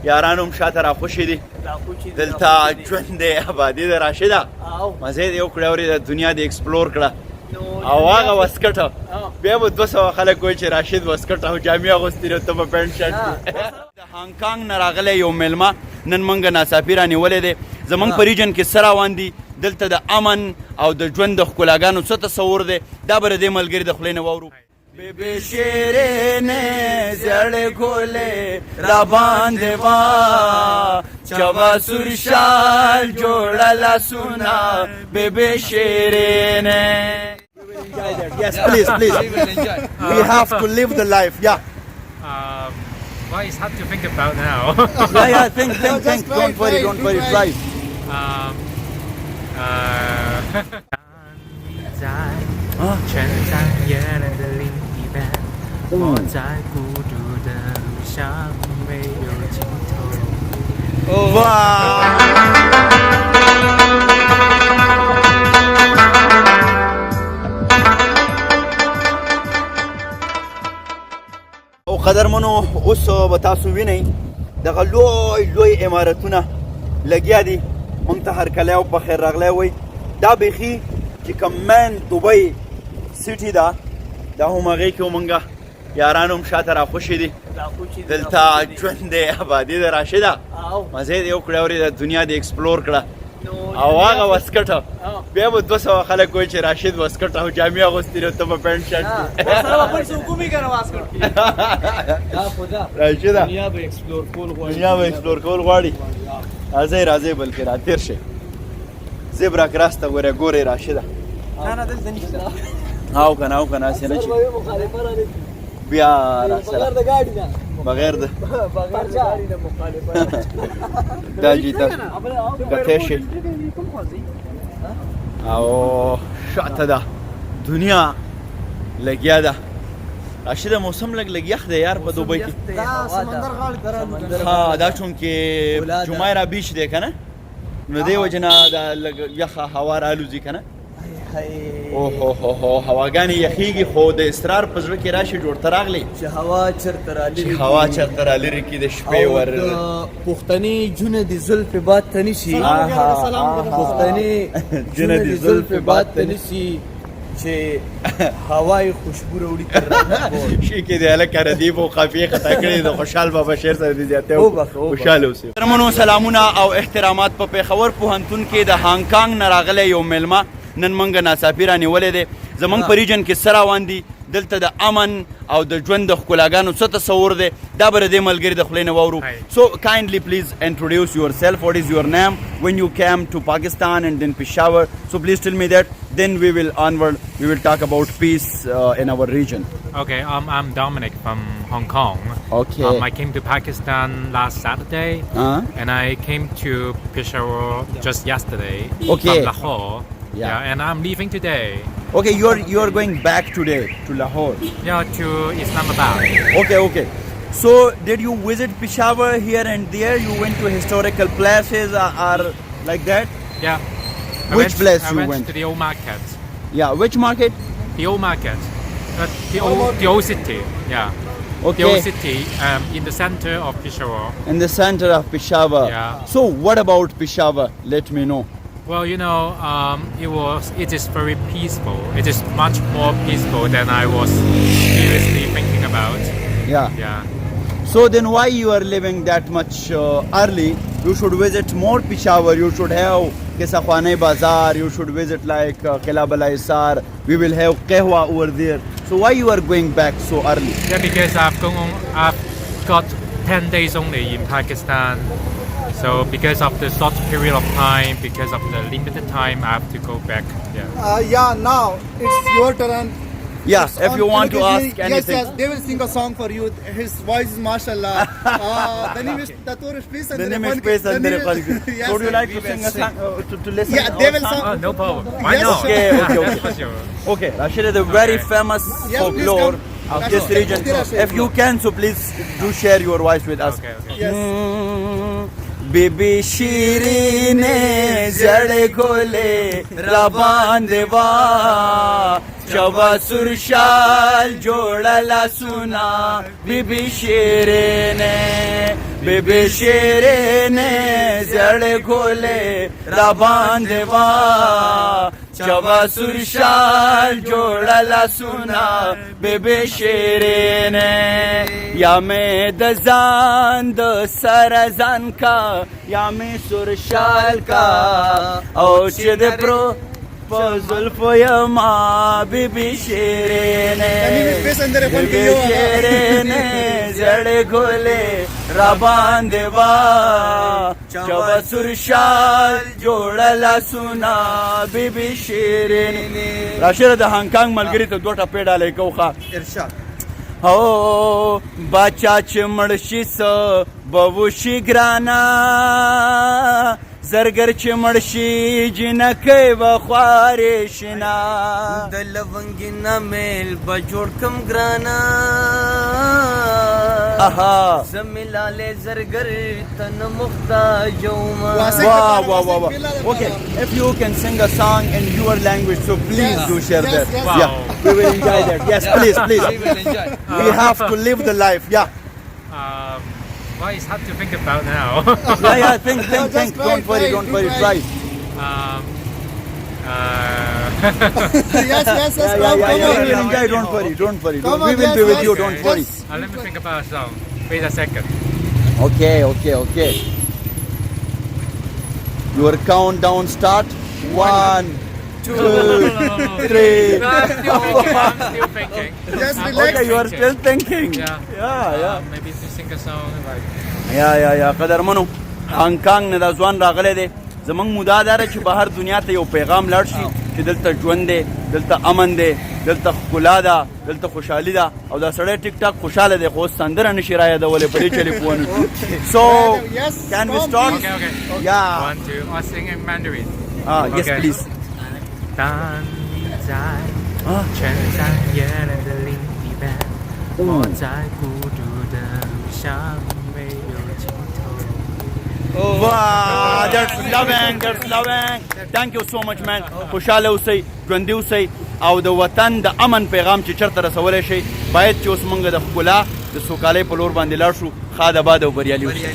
یارانو هم شاته راخوشي دي دلته ژوند دی ابادي ده راشده مزې دې وکړې اورې د دنیا دې ایکسپلور کړه او هغه واسکټه بیا به 200 خلک وایي چې راشد واسکټ او جامې اغوستې نو ته به پینټ شرټ د هانګ کانګ نه راغلی یو میلمه نن موږ ناڅاپي رانیولی دی زموږ په ریجن کې څه روان دي دلته د امن او د ژوند د ښکلاګانو څه تصور دی دا به د دې ملګري د خولې نه واورو بے شیرینې زړې ګلې را باندې وا چوا سور شال جوړه لاسونه بے شیرینې Yes, please. We have to live the life. Yeah. Well, it's hard to think about now. Yeah. Think. Don't worry. Try. او قدرمنو اوس به تاسو وینئ دغه لوی عمارتونه لګیا دي موږ ته هرکلی او په خیر راغلی وایي دا بیخي چې کوم مین دوبۍ سیټي ده دا هم هغې کې موږ یارانو هم شاته راخوشي دي دلته ژوند دی ابادي ده راشده مزې دې وکړې اورې د دنیا دې ایکسپلور کړه او هغه واسکټه بیا به 200 خلک وایي چې راشد واسکټ او جامې اغوستې نو ته به پینټ شرټ راشده دنیا به ایکسپلور کول غواړي راځئ بلکې راتېر شئ زیبرا کراس ته ګورئ راشده او که نه هسې نه چې بیا راسره بغیر د دا جي ته کتی شئ او شاته ده دنیا لګیا ده راشده موسم لږ یخ دی یار په دوبۍ کې دا چونکې جمیره بیچ دی که نه نو دې وجې نه دا لږ یخه هوا رالوځي که نه اوهو هواګانې یخیږي خو د اصرار په زړه کې راشي جوړ ته راغلی چې هوا چېرته رالرې کړي د شپې ور پښتني جونه د زلفې باد ته نیسي پښتني جونه د زلفې باد ته نیسي چې هوای خوشبو راوړي تر شي کې د هلکه ردیف او قافیې خطا کړې د خوشحال بابا شعر سره دې زیاتی خوشحاله اوسئ محترمانو سلامونه او احترامات په پېښور پوهنتون کې د هانګ کانګ نه راغلی یو میلمه نن موږ ناڅاپي رانیولی دی زموږ په ریجن کې څه روان دي دلته د امن او د ژوند د ښکلاګانو څه تصور دی دا به د دې ملګري د خولې نه واورو So kindly please introduce yourself. What is your name? When you came to Pakistan and then Peshawar. So please tell me that. Then we will talk about peace in our region. Okay, I'm Dominic from Hong Kong. Okay. I came to Pakistan last Saturday, and I came to Peshawar just yesterday from Lahore. Yeah, and I'm leaving today. Okay, you're going back today to Lahore. Yeah, to Islamabad. Okay. So did you visit Peshawar here and there? You went to historical places or like that? Yeah. Which place you went? I went went? to the old market. Yeah, which market? The old market. The old city. Yeah. Okay. The old city in the center of Peshawar. In the center of Peshawar. Yeah. So what about Peshawar? Let me know. Well, you know, it is very peaceful. It is much more peaceful than I was seriously thinking about. Yeah. So then why you are living that much early? You should visit more Peshawar. You should have Qissa Khwane Bazaar. You should visit like Qila Bala Isar. We will have Qehwa over there. So why you are going back so early? Yeah, because I've got 10 days only in Pakistan. So because of the short period of time, because of the limited time, I have to go back. Now it's your turn. Yeah, if you want to ask anything. Yes, they will sing a song for you. His voice is mashallah. The name is Tatur Space and the name is Space and yes, so would you like to sing a song to listen? Yeah, they will sing. Oh, no problem. Why not? Okay. For sure. Okay, Rashid is a very famous folklore of this region. If you can, so please do share your voice with us. Okay. Yes. بیبي شیرینې زړې ګلې را باندې وا چوا سور شال جوړه لاسونه بیبي شیرینې بیبي شیرینې زړې ګلې را باندې وا چوا سور شال جوړه لاسونه بیبي شیرینې یا مې د ځان د سره ځان کا یا مې سور شال کا او چې د پرو په زلفو یما بیبي شیرینې بیبي شیرینې زړې ګلې را باندې وا چوا سور شال جوړه لاسونه بیبي شیرینې راشده د هانګ کانګ ملګري ته دوه ټپې ډالۍ کوو ښه ارشاد او باچا چې مړ شي څه به وشي ګرانه زرګر چې مړ شي جنکۍ به خوارې شنه د لونګې نه میل به جوړ کم ګرانه زمیلالې زرګر ته نه محتاج وما Wow, wow, wow, wow. Okay, if you can sing a song in your language, so please do share that. Wow. Yeah, we will enjoy that. Yes, please, please. We will enjoy. We have to live the life. Yeah, Well, it's hard to think about now. yeah. Think. just try, Don't worry. Try. um, Yes, Yeah. come We on. will enjoy. Don't worry. Come We on, will be yes, with you. yes, Don't yes. worry. let me think about a song. Wait a second. Okay. Your countdown start. 1, 2, 3. No, I'm still thinking. Just I'm relax. Okay, you are still thinking. Yeah. Maybe to sing a song like. یا قدرمنو هانګ کانګ نه دا ځوان راغلی دی زمونږ مودا دا ده چې بهر دنیا ته یو پیغام لاړ شي چې دلته ژوند دی دلته امن دی دلته ښکلا ده دلته خوشحالي ده او دا سړی ټیک ټاک خوشحاله دی خو اوس سندره نشي رایادولی په دې چلې پوه نه شو سو Yes, کین وی come, سټارټ Okay. یا 1, 2. I'll sing in Mandarin. یس Okay. پلیز 当你在全山野岭的另一边，我在孤独的路上没有尽头。 Wow, that's loving. Thank you so much, man. خوشاله اوسئ ژوندي اوسئ او د وطن د امن پیغام چې چرته رسولی شئ باید چې اوس موږ د ښکلا د سوکالۍ په لور باندې لاړ شو ښاد آباد او بریالي اوسئ